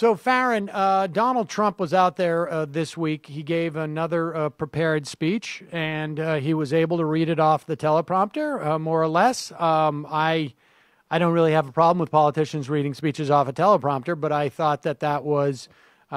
So, Farron, Donald Trump was out there this week. He gave another prepared speech, and he was able to read it off the teleprompter, more or less. I don't really have a problem with politicians reading speeches off a teleprompter, but I thought that was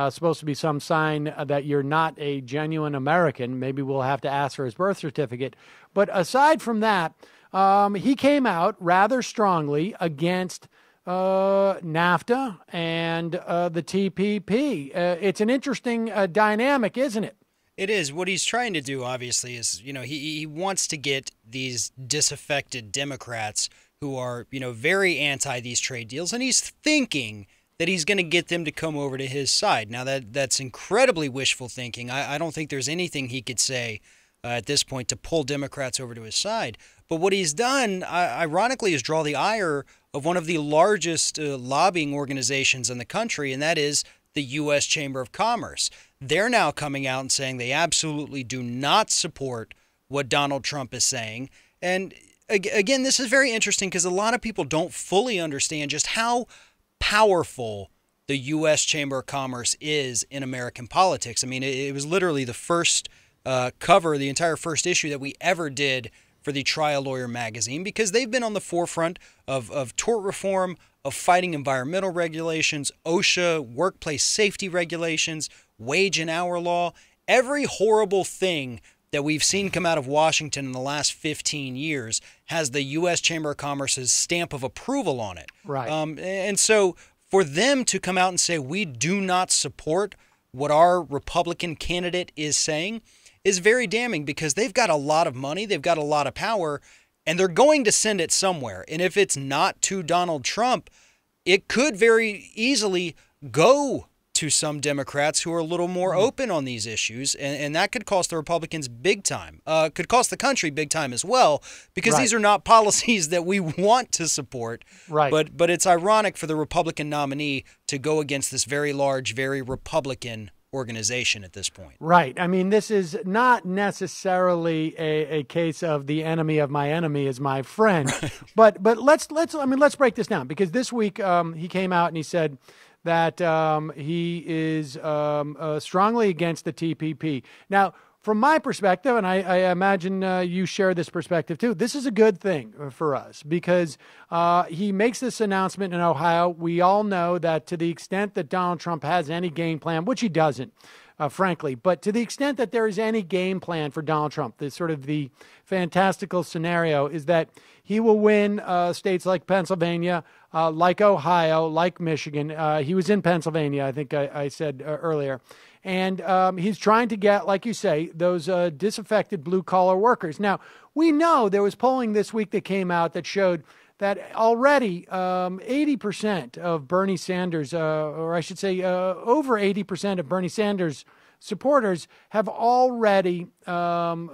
supposed to be some sign that you're not a genuine American. Maybe we'll have to ask for his birth certificate. But aside from that, he came out rather strongly against NAFTA and the TPP. It's an interesting dynamic, isn't it? It is. What he's trying to do, obviously, is, he wants to get these disaffected Democrats who are, very anti these trade deals, and he's thinking that he's going to get them to come over to his side. Now, that's incredibly wishful thinking. I don't think there's anything he could say at this point to pull Democrats over to his side. But what he's done, ironically, is draw the ire of one of the largest lobbying organizations in the country, and that is the U.S. Chamber of Commerce. They're now coming out and saying they absolutely do not support what Donald Trump is saying. And again, this is very interesting because a lot of people don't fully understand just how powerful the U.S. Chamber of Commerce is in American politics. I mean, it was literally the first cover, the entire first issue that we ever did for the Trial Lawyer magazine, because they've been on the forefront of tort reform, of fighting environmental regulations, OSHA, workplace safety regulations, wage and hour law, every horrible thing that we've seen come out of Washington in the last 15 years has the U.S. Chamber of Commerce's stamp of approval on it. Right. And so for them to come out and say, we do not support what our Republican candidate is saying, is very damning, because they've got a lot of money, they've got a lot of power, and they're going to send it somewhere. And if it's not to Donald Trump, it could very easily go to some Democrats who are a little more open on these issues, and that could cost the Republicans big time. Could cost the country big time as well, because these are not policies that we want to support. Right. But it's ironic for the Republican nominee to go against this very large, very Republican organization at this point. Right. I mean, this is not necessarily a case of the enemy of my enemy is my friend. But let's break this down, because this week he came out and he said that he is strongly against the TPP. Now, from my perspective, and I imagine you share this perspective too, this is a good thing for us, because he makes this announcement in Ohio. We all know that to the extent that Donald Trump has any game plan, which he doesn't, frankly, but to the extent that there is any game plan for Donald Trump, the fantastical scenario is that he will win states like Pennsylvania, like Ohio, like Michigan. He was in Pennsylvania, I think I said earlier. And he's trying to get, like you say, those disaffected blue-collar workers. Now, we know there was polling this week that came out that showed that already 80% of Bernie Sanders, or I should say over 80% of Bernie Sanders supporters have already come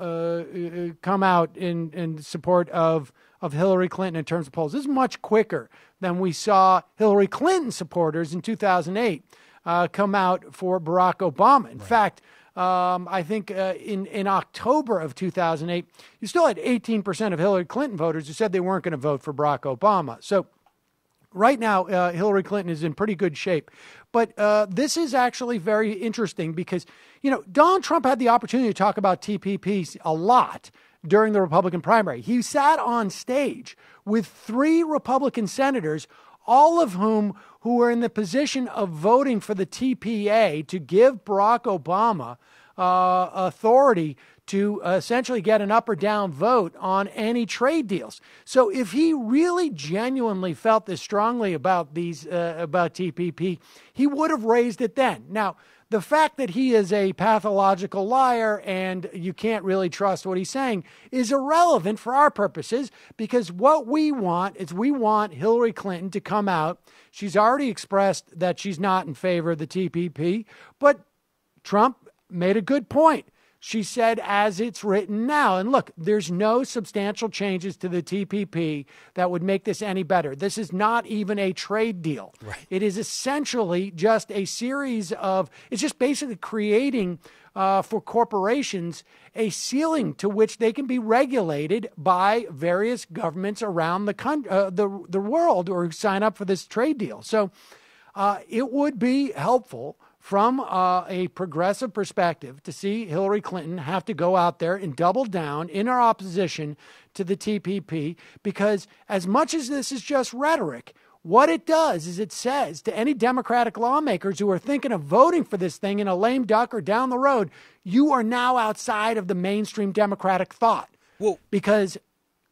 out in support of Hillary Clinton in terms of polls. This is much quicker than we saw Hillary Clinton supporters in 2008 come out for Barack Obama. In fact, I think in October of 2008, you still had 18% of Hillary Clinton voters who said they weren't going to vote for Barack Obama. So right now, Hillary Clinton is in pretty good shape. But this is actually very interesting because, Donald Trump had the opportunity to talk about TPP a lot during the Republican primary. He sat on stage with 3 Republican senators, all of whom who were in the position of voting for the TPA to give Barack Obama authority to essentially get an up or down vote on any trade deals. So if he really genuinely felt this strongly about about TPP, he would have raised it then. Now, the fact that he is a pathological liar and you can't really trust what he's saying is irrelevant for our purposes, because what we want is we want Hillary Clinton to come out. She's already expressed that she's not in favor of the TPP, but Trump made a good point. She said, as it's written now. And look, there's no substantial changes to the TPP that would make this any better. This is not even a trade deal. Right. It is essentially just a series of, it's just basically creating for corporations a ceiling to which they can be regulated by various governments around the world or sign up for this trade deal. So it would be helpful from a progressive perspective to see Hillary Clinton have to go out there and double down in her opposition to the TPP, because as much as this is just rhetoric, what it does is it says to any Democratic lawmakers who are thinking of voting for this thing in a lame duck or down the road, you are now outside of the mainstream Democratic thought. Well, because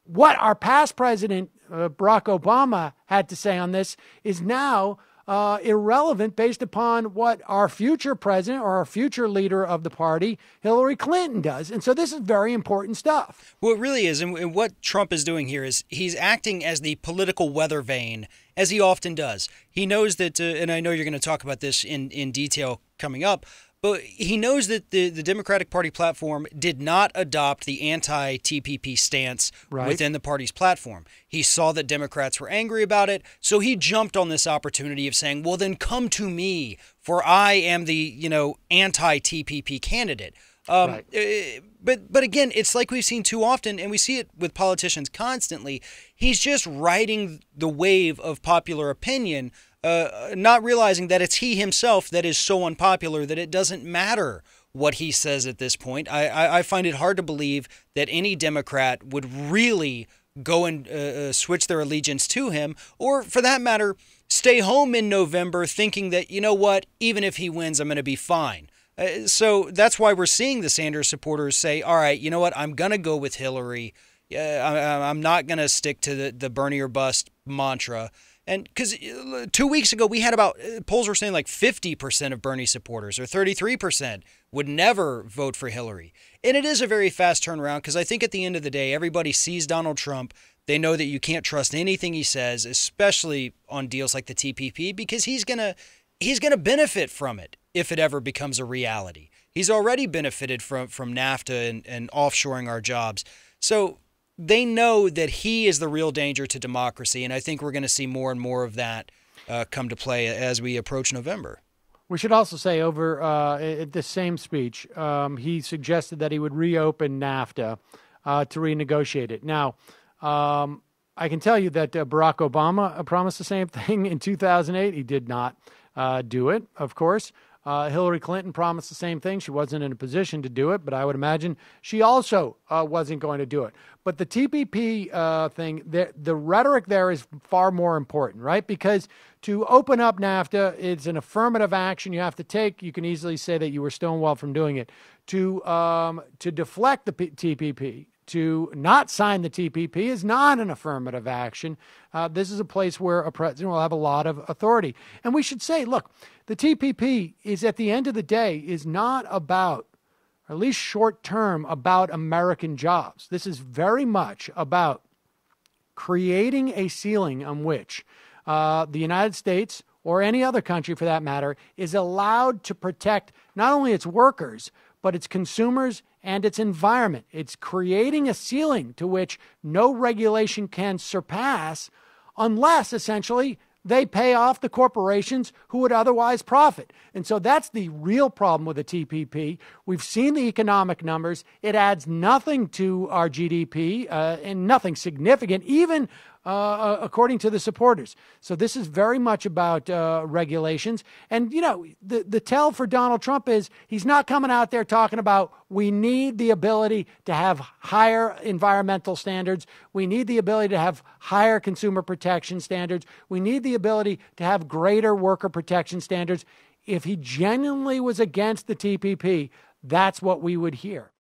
what our past president, Barack Obama, had to say on this is now irrelevant based upon what our future president or our future leader of the party, Hillary Clinton, does. And so this is very important stuff. Well, it really is. And what Trump is doing here is he's acting as the political weather vane, as he often does. He knows that, and I know you're going to talk about this in detail coming up, but he knows that the Democratic Party platform did not adopt the anti-TPP stance within the party's platform. He saw that Democrats were angry about it, so he jumped on this opportunity of saying, well, then come to me, for I am the, anti-TPP candidate. But again, it's like we've seen too often, and we see it with politicians constantly. He's just riding the wave of popular opinion, not realizing that it's he himself that is so unpopular that it doesn't matter what he says at this point. I find it hard to believe that any Democrat would really go and switch their allegiance to him, or for that matter, stay home in November thinking that, you know what, even if he wins, I'm going to be fine. So that's why we're seeing the Sanders supporters say, all right, you know what, I'm going to go with Hillary. I'm not going to stick to the Bernie or bust mantra. And because 2 weeks ago, we had polls were saying like 50% of Bernie supporters or 33% would never vote for Hillary. And it is a very fast turnaround, because I think at the end of the day, everybody sees Donald Trump. They know that you can't trust anything he says, especially on deals like the TPP, because he's going to benefit from it if it ever becomes a reality. He's already benefited from NAFTA and offshoring our jobs. So they know that he is the real danger to democracy, and I think we're going to see more and more of that come to play as we approach November. We should also say over at this same speech, he suggested that he would reopen NAFTA to renegotiate it. Now, I can tell you that Barack Obama promised the same thing in 2008. He did not do it, of course. Hillary Clinton promised the same thing. She wasn't in a position to do it, but I would imagine she also wasn't going to do it. But the TPP thing, the rhetoric there is far more important, right? Because to open up NAFTA, it's an affirmative action you have to take. You can easily say that you were stonewalled from doing it. To deflect the TPP, to not sign the TPP is not an affirmative action. This is a place where a president will have a lot of authority. And we should say, look, the TPP is, at the end of the day, is not about, or at least short term, about American jobs. This is very much about creating a ceiling on which the United States, or any other country for that matter, is allowed to protect not only its workers, but its consumers and its environment. It's creating a ceiling to which no regulation can surpass unless, essentially, they pay off the corporations who would otherwise profit. And so that's the real problem with the TPP. We've seen the economic numbers. It adds nothing to our GDP and nothing significant, even according to the supporters. So this is very much about regulations. And, the tell for Donald Trump is he's not coming out there talking about we need the ability to have higher environmental standards. We need the ability to have higher consumer protection standards. We need the ability to have greater worker protection standards. If he genuinely was against the TPP, that's what we would hear.